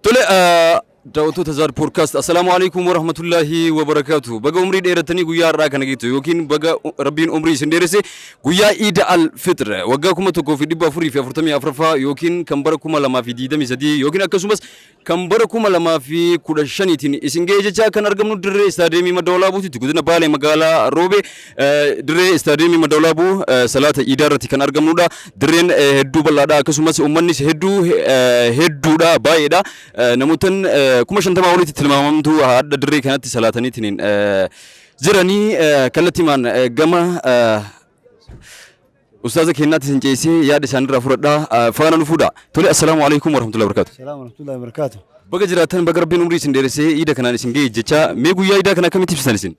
طلع دعوتو تزار بودكاست السلام عليكم ورحمة الله وبركاته بقى عمري ديرتني قويا راك نجيتو يمكن بقى ربين عمري سندرسي قويا عيد الفطر وقاكم تكو في دبا فري في أفرتمي أفرفا يمكن كمبركم لما في ديدا مزدي يمكن أكسومس كمبركم لما في كل شنيتين إسنجي جا كان أرقم ندري استاديمي مدولابو تقولنا بالي مقالة روبي دري استاديمي مدولابو صلاة إدارة كان أرقم نودا درين هدو بلادا أكسومس أمانيس هدو دا بايدا نموتن كم شنتما وليت تلمامتو هذا دري كانت سلاتني تنين زراني كلتي من جمع أستاذ كينات سنجيسي يا دساندرا فردا فانا نفودا تولي السلام عليكم ورحمة الله وبركاته. السلام ورحمة الله وبركاته. بقى جراتن بقى ربي نمري سندرسي إذا كنا نسنجي جتا ميجو يا إذا كنا كم تفسنسين.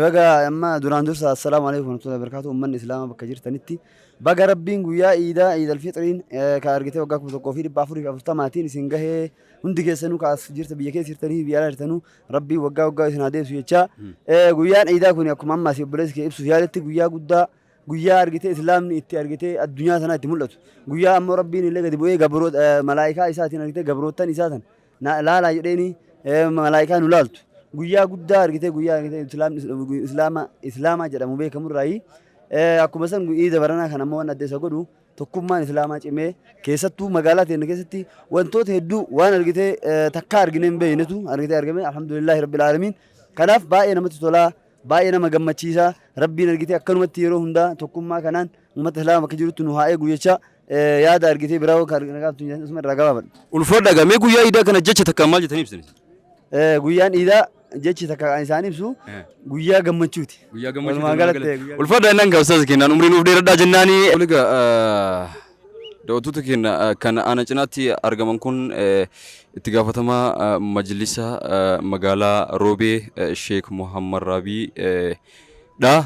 بقى أما دوران درس السلام عليكم ورحمة الله وبركاته أمة الإسلام بقى جرتنتي بقى ربي نقول عيد الفطرين كأرجته وقاك بتوقفي بافوري بفتماتين سنجه هندي كيسنو كاس جرت بيجي سيرتني بيالا رتنو ربي وقا سنادي سويتشا قويان عيدا كوني أكو ماما سيبرز كي إبسو يالتي قويا قدا قويا أرجته إسلام نيتي أرجته الدنيا سنة تملته قويا أما ربي نلقى دبوي قبرود ملاك إساتين أرجته قبرود تاني إساتن لا يديني ملاك نولالت قويا قدا أرجته قويا أرجته إسلام جرا مبيك مرّاي أكو مثلاً عيد برنا خنا ما ندرس أقوله تكمّان إسلام أجمع كيستو مقالات إنك كيستي وانتو تهدو وانا أرجته تكار جنين بينتو أرجته أرجمه الحمد لله رب العالمين كناف باي نمت تولا باي نما جمّة شيء ربي أرجته أكنو متيرو هندا تكمّا كنان ومت إسلام كجرو تنوهاي قويشة ياد أرجته براو كارجناك تنجس اسمه رجابا والفرد جا ميجو يا إذا كنا جت تكمل جتني بسني. قويان إذا جتشي تكا إنساني بسوا قويا جمّتشوتي. قويا جمّتشوتي. والفرد أنا قاوساس كنا نمري نفدي ردا جناني. ولقى دوتو تكين كان أنا جناتي أرجمن كون اتقافتما مجلسة مقالة روبي الشيخ محمد رابي دا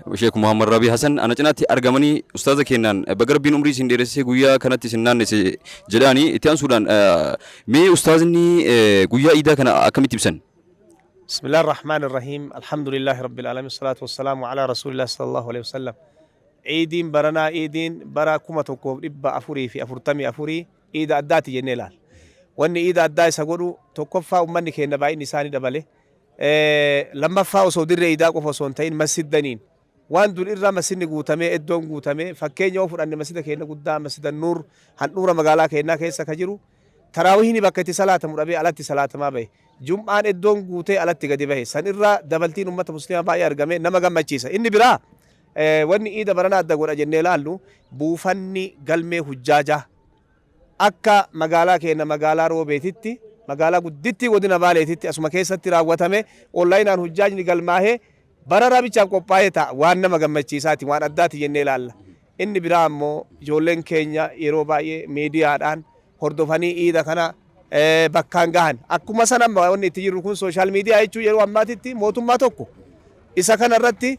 الشيخ محمد رابي حسن أنا جناتي أرجمني أستاذ كينان بقرب بين عمري سندرسي قويا كانت سنان نسي جلاني اتيان سودان مي أستاذني قويا إذا كان أكمل تبسن. بسم الله الرحمن الرحيم الحمد لله رب العالمين الصلاة والسلام على رسول الله صلى الله عليه وسلم عيدين برنا عيدين برا كما تقول إبا أفوري في أفورتمي أفوري عيد أداتي جنلال واني عيد أداتي سقولوا تقفى أمني كي نبعي نساني دبله لما فاو صدر عيدا قفوا صنتين مسجد دنين وان دول إرّا مسجد قوتامي إدّون قوتامي فكين يوفر أن مسجد كينا قدام مسجد النور هنورا مقالا كينا كيسا كجرو تراويهني بكتي صلاة مرابي على صلاة ما بي جمعان إدّون قوتي على تجدي به سنرّا دبلتين أمة مسلمة باي أرجمه نما جم تشيسا إني برا واني إيدا برنا أدقور أجنّي لالو بوفني قلمي حجاجة أكا مقالا كينا مقالا رو بيتتي مقالا قدتي ودنا باليتتي أسمع كيسة تراوتامه أونلاين عن حجاج نقل ماه برا ربي شاب كوبايتا وانا ما جم تشيساتي وانا أداتي جنّي لال إني برا مو جولن كينيا يروباي ميديا الآن هردوفاني إيدا كنا bakkaan gahan akkuma sanan wanni itti jiru kun social media jechuun yeroo ammaatitti mootummaa tokko isa kana irratti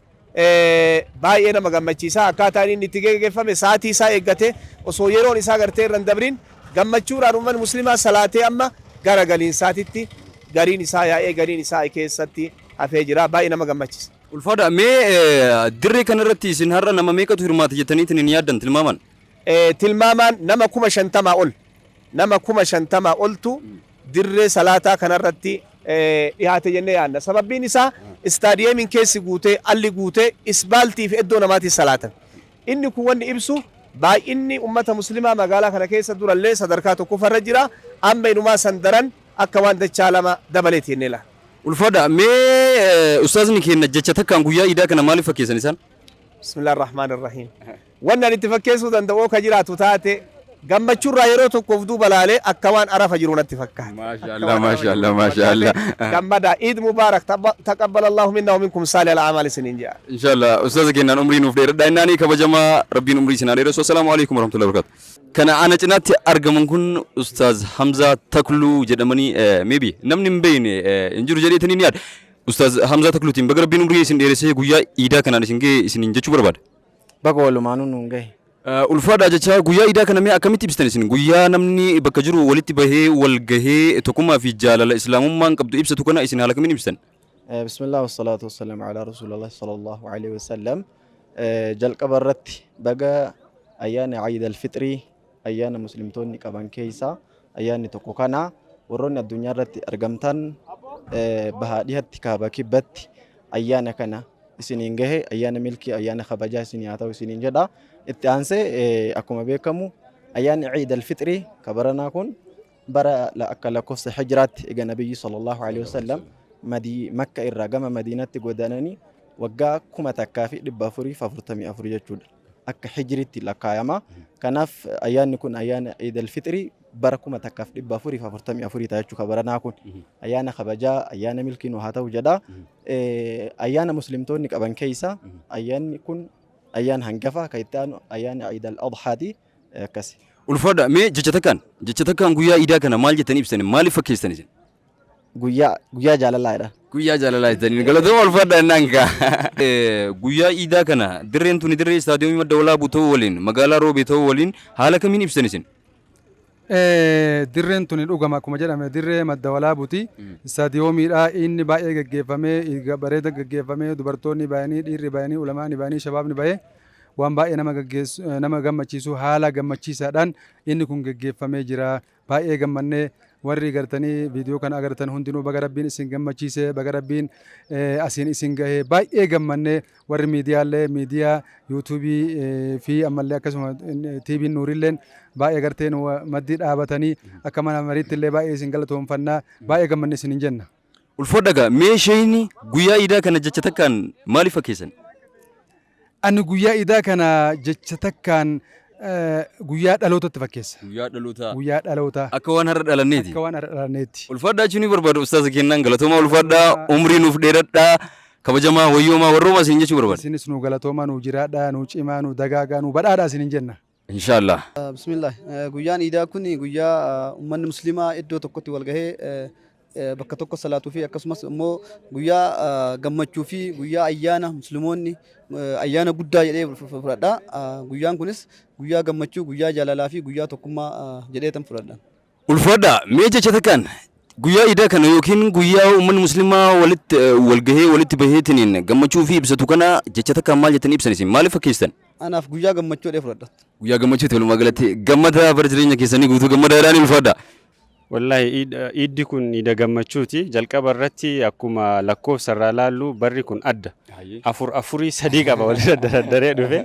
baay'ee nama gammachiisa akkaataan inni itti geggeeffame saatii isaa eeggate osoo yeroon isaa gartee irra dabrin gammachuudhaan uummanni muslimaa salaatee amma gara galiin saatitti gariin isaa yaa'ee gariin isaa keessatti hafee jira baay'ee nama gammachiisa. Ulfaadha mee dirree kana irratti isin har'a nama meeqatu hirmaata jettaniitiin hin yaaddan tilmaaman? Tilmaamaan nama 50 ol. nama 50 oltu dirree salaataa kanarratti dhiyaate jennee yaadna sababbiin isaa istaadiyeemiin keessi guutee alli guutee isbaaltii fi iddoo namaatti salaatan inni kun wanni ibsu baay'inni ummata muslimaa magaalaa kana keessa durallee sadarkaa tokkoffarra jira amma inumaa sandaran akka waan dachaa lama dabaleeti jennee laala. Ulfaadha mee ustaazni keenya jecha takkaan guyyaa iidaa kana maaliif fakkeessan isaan? Bismillahir Rahmaanir Rahiim. Wanni ani itti fakkeessuu danda'u ka jiraatu taate gammachurraa yeroo tokkoof duuba laalee akka waan arafa jiru natti fakkaata. Maashaallah. Gammada Eid Mubarak taqabbal Allahu minna wa minkum salih al-a'mal sinin jaa. Inshallah ustaz keenan umriin nuuf dheeradha innaani kabajamaa rabbiin umrii sinaa dheereessu. Assalaamu alaykum warahmatullahi wabarakatuh. Kana ana cinaatti argaman kun ustaz Hamza Takluu jedhamanii maybe namni hin beekne hin jiru jedheetanii ni yaada. Ustaz Hamza Takluutiin baga rabbiin umrii isin dheeresee guyyaa iidaa kanaan isin ga'e isiniin jechuu barbaada. Baga walumaanuu nuun gahe. Ulfaadha jecha guyyaa iidaa kana mee akkamitti ibsitan isin guyyaa namni bakka jiru walitti bahee wal gahee tokkummaa fi jaalala islaamummaan qabdu ibsatu kana isin haala kamiin ibsitan? Bismillah wassalatu wassalamu ala rasulillah sallallahu alaihi wasallam jalqaba irratti baga ayyaana Eid al-Fitri ayyaana muslimtoonni qaban keessa ayyaanni tokko kana warroonni addunyaa irratti argamtan bahaa dhihatti kaaba kibbatti ayyaana kana isiniin gahe ayyaana milkii ayyaana kabajaa isinii haa ta'u isiniin jedha. Itti aansee akkuma beekamu ayyaanni Ciid al-Fixrii kabaranaa kun bara akka lakkoofsa hijraatti eega nabiyyi sallallahu alaihi wasallam Makka irraa gama Madiinaatti godaananii waggaa 1444 jechuudha. Akka hijriitti lakkaayama. Kanaaf ayyaanni kun ayyaana Ciid al-Fixrii bara 1444 ta'a jechuudha kabaranaa kun. Ayyaana kabajaa ayyaana milkii nu haa ta'u jedha. Ayyaana muslimtoonni qaban keessa ayyaanni kun ayyaana hangafa kan itti aanu ayyaana Ciid al-Adhaati akkasi. Ulfaadha mee jecha takkaan guyyaa iidaa kana maal jettanii ibsani maaliif fakkeessani isin? Guyyaa jaalalaadha. Guyyaa jaalalaa jettanii galatooma ulfaadha nanka. Guyyaa iidaa kana dirreen tuni dirree istaadiyoomii madda walaabuu ta'uu waliin magaalaa roobee ta'uu waliin haala kamiin ibsani isin? Dirreen tuni dhugama akkuma jedhame dirree madda walaabuuti. Istaadiyoomiidha inni baay'ee gaggeeffamee bareeda gaggeeffamee dubartoonni baay'anii dhiirri baay'anii ulamaani baay'anii shabaabni baay'ee waan baay'ee nama gammachiisu haala gammachiisaadhaan inni kun gaggeeffamee jira. Baay'ee gammannee warri gartanii viidiyoo kana agartan hundinuu baga rabbiin isin gammachiise baga rabbiin asiin isin gahee baay'ee gammannee warri miidiyaalee miidiyaa yuutuubii fi ammallee akkasuma tiiviin nuurilleen baay'ee garteen maddii dhaabatanii akka mana mariitti illee baay'ee isin galatoomfannaa baay'ee gammannee isin jenna. Ulfaadha meeshaaleen guyyaa iidaa kana jecha takkaan maaliif fakkeessan? Ani guyyaa iidaa kana jecha takkaan guyyaa dhalootatti fakkeessa. Guyyaa dhalootaa. Akka waan har'a dhalanneeti. Akka waan har'a dhalanneeti. Ulfaadhaa jechuun ni barbaadu ustaasa kennaan galatoomaa ulfaadhaa umrii nuuf dheeradhaa kabajamaa wayyoomaa warrooma isin jechuu barbaada. Isinis nu galatoomaa nu jiraadhaa nu cimaa nu dagaagaa nu badhaadhaa isin jenna. Inshaallah. Bismillah. Guyyaan iidaa kun guyyaa uummanni musliimaa iddoo tokkotti wal gahee bakka tokko salaatuu fi akkasumas immoo guyyaa gammachuu fi guyyaa ayyaana musliimoonni ayyaana guddaa jedhee fudhadha. Guyyaan kunis guyyaa gammachuu, guyyaa jaalalaa fi guyyaa tokkummaa jedheetan fudhadha. Ulfaadha mee jecha takkaan guyyaa iidaa kana yookiin guyyaa uummanni musliimaa walitti baheetiin gammachuu fi ibsatu kana jecha takkaan maal jettanii ibsan isin maaliif fakkeessan? Anaaf guyyaa gammachuu jedhee fudhadha. Guyyaa gammachuu walumaa galatti gammada bara jireenya keessanii guutuu gammadaadhaan ulfaadha. Wallahi iiddi kun iida gammachuuti. Jalqaba irratti akkuma lakkoofsa irraa laallu barri kun adda. Afurii sadii qaba walitti daddaree dhufe.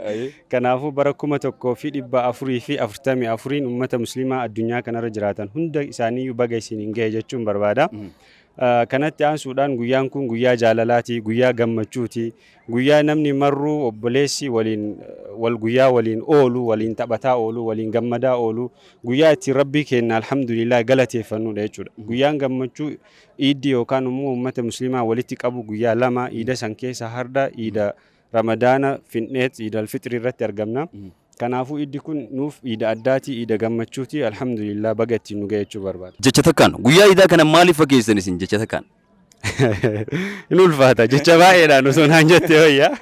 Kanaafuu bara 1444 uummata musliimaa addunyaa kanarra jiraatan hunda isaanii baga isiniin gahe jechuun barbaada. Kanatti aansuudhaan guyyaan kun guyyaa jaalalaati, guyyaa gammachuuti, guyyaa namni marruu obboleessi guyyaa waliin oolu, waliin taphataa oolu, waliin gammadaa oolu, guyyaa itti rabbii keenya alhamdulillah galateeffannudha jechuudha. Guyyaan gammachuu iiddi yookaan immoo uummata musliimaa walitti qabu guyyaa lama iida san keessa harda iida ramadaana finneet iida alfixrii irratti argamna. Kanaafuu iiddi kun nuuf iida addaati, iida gammachuuti. Alhamdulillah baga ittiin nu ga'e jechuu barbaada. Jecha takkaan guyyaa iidaa kana maaliif fakkeessan isin jecha takkaan? In ulfaata jecha baay'eedhaan osoo naan jettee wayyaa.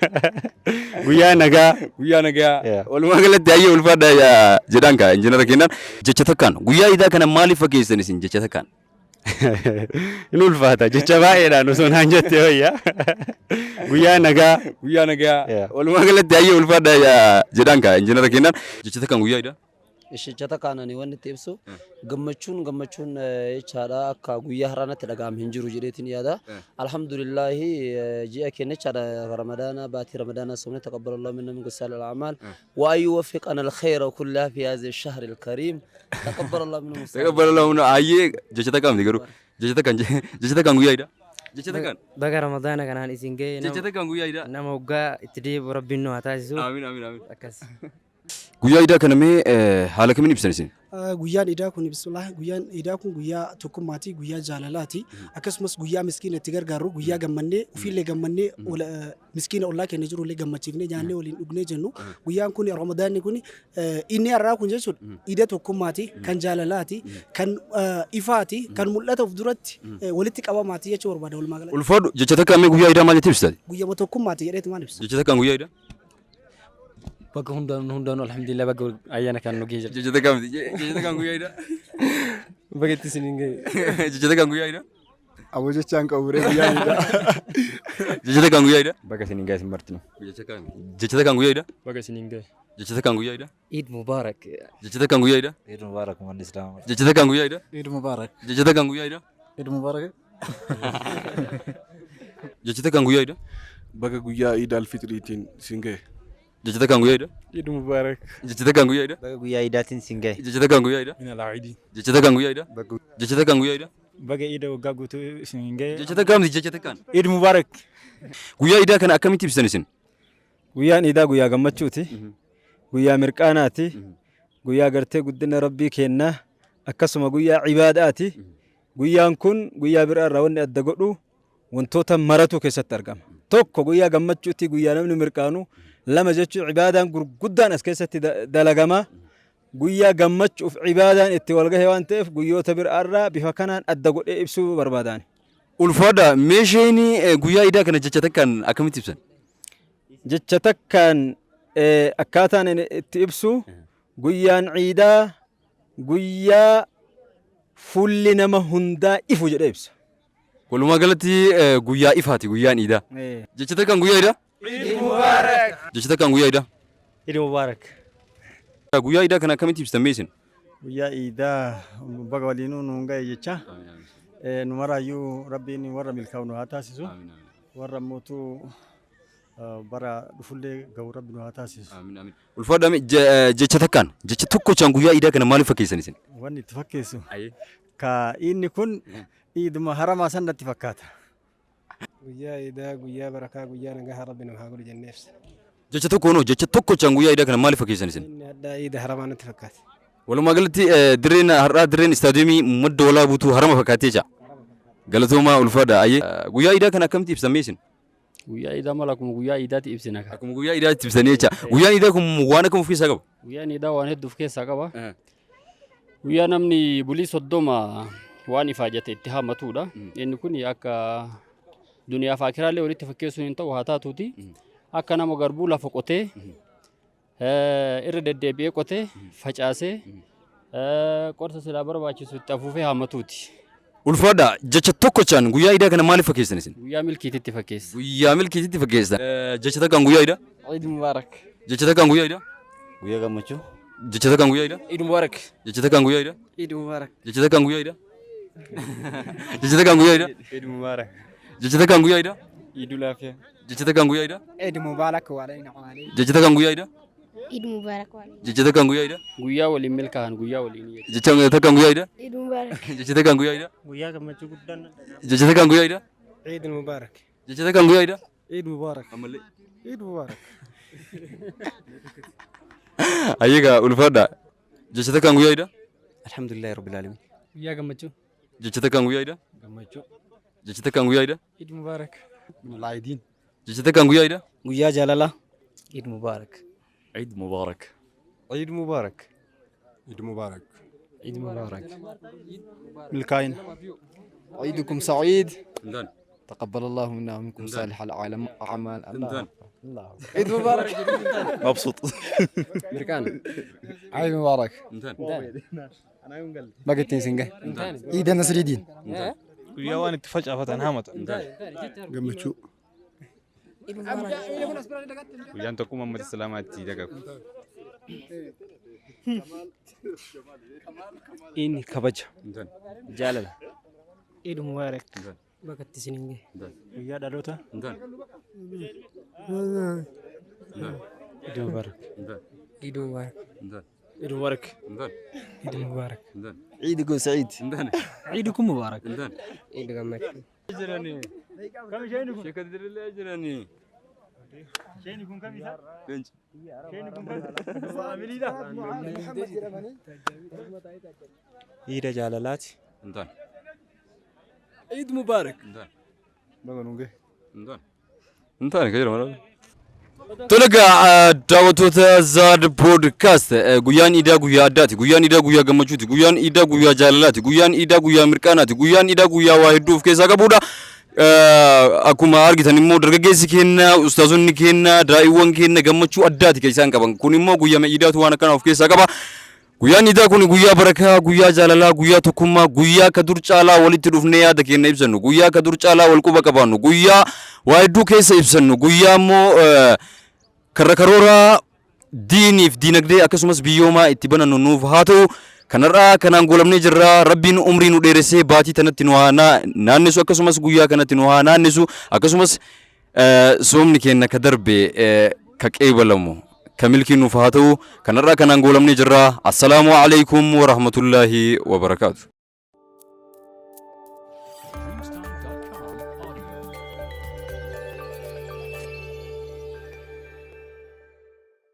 Guyyaa nagaa. Guyyaa nagaa. Walumaa galatti hayyee ulfaadha jedhaan kaa injiinara kennaan. Jecha takkaan guyyaa iidaa kana maaliif fakkeessan isin jecha takkaan? In ulfaata jecha baay'eedhaan osoo naan jettee wayyaa. Guyyaa nagaa. Guyyaa nagaa. Walumaa galatti hayyee ulfaadha jedhaan kaa injiinara kennaan. Jecha takkaan guyyaa iidaa. Jecha takkaanani wanni itti ibsu gammachuun jechaadha akka guyyaa har'aatti dhagaam hin jiru jedheetiin yaada. Alhamdulillah ji'a keenya jechaadha ramadaana baatii ramadaana sumne taqabbalallahu minna min qisal al-a'mal wa yuwaffiqana al-khayra kullaha fi hadha ash-shahr al-karim taqabbalallahu minna taqabbalallahu minna hayyee jecha takkaan garuu jecha takkaan guyyaa iidaa. Jecha takkaan baga ramadaana kanaan isin ga'e jecha takkaan guyyaa iidaa nama waggaa itti deebi'u rabbiin nu haa taasisu. Amiin. Akkas. Guyyaa iidaa kana mee haala kamiin ibsan isin? Guyyaan iidaa kun bismillah guyyaan iidaa kun guyyaa tokkummaati, guyyaa jaalalaati. Akkasumas guyyaa miskiina itti gargaaru, guyyaa gammannee ofiillee gammannee miskiina ollaa keenya jirullee gammachiifnee nyaannee waliin dhugnee jennu. Guyyaan kun ramadaanni kun inni har'aa kun jechuudha iida tokkummaati, kan jaalalaati, kan ifaati, kan mul'ata of duratti walitti qabamaati jechuu barbaada walumaa galatti. Ulfaadhu jecha takkaan mee guyyaa iidaa maal jettee ibsite? Guyyaa tokkummaati jedheetu maal ibsa? Jecha takkaan guyyaa iidaa? Baga hundaanuu alhamdulillah baga ayyaana kan nu geejjiba. Jecha takkaan guyyaa iidaa? Baga itti isiniin ga'e. Jecha takkaan guyyaa iidaa? Abo jechaan qabu guyyaa Jechata kan guyyaa iida? Baga sinin gahe martinu. Jechata kan guyyaa iida? Baga sinin gahe. Jechata kan guyyaa iida? Eid Mubarak. Jechata kan guyyaa iida? Eid Mubarak umat Islam. Jechata kan guyyaa iida? Eid Mubarak. Jechata kan guyyaa iida? Eid Mubarak. Jechata kan guyyaa iida? Baga guyyaa Eid al-Fitriitiin siin gahe. Jechata kan guyyaa iida? Eid Mubarak. Jechata kan guyyaa iida? Baga guyyaa Eidaatiin siin gahe. Jechata kan guyyaa iida? Min al-Aidi. Jechata kan guyyaa iida? Jechata kan guyyaa iida? Baga Eid waggaa guutuu sinin gahe. Jechata kamti jechata kan? Eid Mubarak. Guyyaa iidaa kana akkamitti ibsan isin? Guyyaan iidaa guyyaa gammachuuti. Guyyaa mirqaanaati. Guyyaa gartee guddina rabbii kennaa. Akkasuma guyyaa cibaadaati. Guyyaan kun guyyaa biraa irraa wanni adda godhu wantoota maratu keessatti argama. Tokko guyyaa gammachuuti guyyaa namni mirqaanu. Lama jechuun cibaadaan gurguddaan as keessatti dalagama. Guyyaa gammachuuf cibaadaan itti walgahee waan ta'eef guyyoota biraa irraa bifa kanaan adda godhee ibsuu barbaadaan. Ulfaadha meeshaani guyyaa iidaa kana jecha takkaan akkamitti ibsan? Jecha takkaan akkaataan itti ibsu guyyaan ciidaa guyyaa fulli nama hundaa ifu jedhee ibsa. Walumaa galatti guyyaa ifaati guyyaan iidaa. Jecha takkaan guyyaa iidaa? Eid Mubarak. Jecha takkaan guyyaa iidaa? Eid Mubarak. Guyyaa iidaa kana akkamitti ibsan meeshin? Guyyaa iidaa baga waliinuu nuun gahe jecha. Numaraayyuu rabbiin warra milkaa'u nu haa taasisu. Warra mootuu bara dhufullee gahu rabbi nu haa taasisu. Ulfaadha jecha takkaan jecha tokkochaan guyyaa iidaa kana maaliif fakkeessan isin? Wanni itti fakkeessu ka inni kun iiduma haramaa san natti fakkaata. Guyyaa iidaa guyyaa barakaa guyyaa nagaa rabbi nu haa godhu jenneef. Jecha tokkoon jecha tokkochaan guyyaa iidaa kana maaliif fakkeessan isin? Inni addaa iida haramaa natti fakkaata. Walumaa galatti dirreen har'aa dirreen istaadiyoomii madda walaa buutuu harama fakkaatee jira. Galatoomaa ulfaadha ayyee. Guyyaa iidaa kana akkamitti ibsan meeshin? Guyyaa iidaa mala akkuma guyyaa iidaatti ibsina. Akkuma guyyaa iidaatti ibsanii jecha. Guyyaan iidaa kun waan akkam of keessaa qaba? Guyyaan iidaa waan hedduu of keessaa qaba. Guyyaa namni bulii soddoma waan ifaajate itti haammatudha. Inni kun akka duniyaa fi akiraallee walitti fakkeessuun hin ta'u haa taatuuti. Akka nama garbuu lafa qotee irra deddeebi'ee qotee facaasee qorsa silaa barbaachisu itti afuufee haammatuuti. Ulfaadha jecha tokkochaan guyyaa iidaa kana maaliif fakkeessan isin? Guyyaa milkiititti fakkeessa. Guyyaa milkiititti fakkeessa. Jecha takkaan guyyaa iidaa? Eid Mubarak. Jecha takkaan guyyaa iidaa? Guyyaa gammachuu. Jecha takkaan guyyaa iidaa? Eid Mubarak. Jecha takkaan guyyaa iidaa? Eid Mubarak. Jecha takkaan guyyaa iidaa? Jecha takkaan guyyaa iidaa? Eid Mubarak. Jecha takkaan guyyaa iidaa? Eid Ulaafiyaa. Jecha takkaan guyyaa iidaa? Eid Mubarak waalaikum waalaikum. Jecha takkaan guyyaa iidaa? Eid Mubarak waalaikum. Jecha takkaan guyyaa iidaa? Guyyaa waliin milkaa'an guyyaa waliin. Jecha takkaan guyyaa iidaa? Eid Mubarak. Jecha takkaan guyyaa iidaa? Guyyaa gammachuu guddaan. Jecha takkaan guyyaa iidaa? Eid Mubarak. Jecha takkaan guyyaa iidaa? Eid Mubarak. Ammallee. Eid Mubarak. Ayyiga ulfaadha. Jecha takkaan guyyaa iidaa? Alhamdulillah rabbil alamin. Guyyaa gammachuu. Jecha takkaan guyyaa iidaa? Gammachuu. Jecha takkaan guyyaa iidaa? Eid Mubarak. Malaayidiin. Jecha takkaan guyyaa iidaa? Guyyaa jaalalaa. Eid Mubarak. Eid Mubarak. Eid Mubarak. Eid Mubarak. Eid Mubarak. Milkaa'ina. عيدكم سعيد. تقبل الله منا ومنكم صالح الأعمال. الله. عيد مبارك. مبسوط. مركان. عيد مبارك. ما قلت سنجة. عيد النصر الدين. Guyyaa waan itti facaafatan haamata. Gammachuu. Guyyaan tokko Muhammad Islaamaatti dagagu. Inni kabaja. Jaalala. Eid Mubarak. Bakka sinin Guyyaa dhaloota. Eid Mubarak. Eid Mubarak. Eid Mubarak. Eid Mubarak. عيدكم سعيد. عيدكم مبارك. Eid gammachuu. Jirani. Kami shayni kun dirilla jirani. Shayni kun kam isa? Shayni kun Eid jaalalaati. Intan. Eid Mubarak. Intan. Baga nunge. Intan. Intan kayira mara. Tolaga daawwattoota Zaad Podcast guyyaan iidaa guyyaa addaati. Guyyaan iidaa guyyaa gammachuuti. Guyyaan iidaa guyyaa jaalalaati. Guyyaan iidaa guyyaa mirqaanaati. Guyyaan iidaa guyyaa waa hedduu of keessaa qabudha. Akkuma argitan immoo dargaggeessi keenya, ustaazonni keenya, daa'imman keenya gammachuu addaati kan isaan qaban. Kun immoo guyyaa iidaatu waan akkana of keessaa qaba. Guyyaan iidaa kun guyyaa barakaa, guyyaa jaalalaa, guyyaa tokkummaa, guyyaa ka dur caalaa walitti dhufnee yaada keenya ibsannu, guyyaa ka dur caalaa wal quba qabaannu, guyyaa waa hedduu keessa ibsannu, guyyaa immoo karra karoora diiniif diinagdee akkasumas biyyoomaa itti banannu nuuf haa ta'u. Kanarraa kanaan goolabnee jirra. Rabbiin umrii nu dheeressee baatii tanatti nu haa naannisu akkasumas guyyaa kanatti nu haa naannisu akkasumas soomni keenya ka darbe ka qeebalamu ka milkii nuuf haa ta'u. Kanarraa kanaan goolabnee jirra. Assalaamu alaikum wa rahmatullahi wa barakaatu.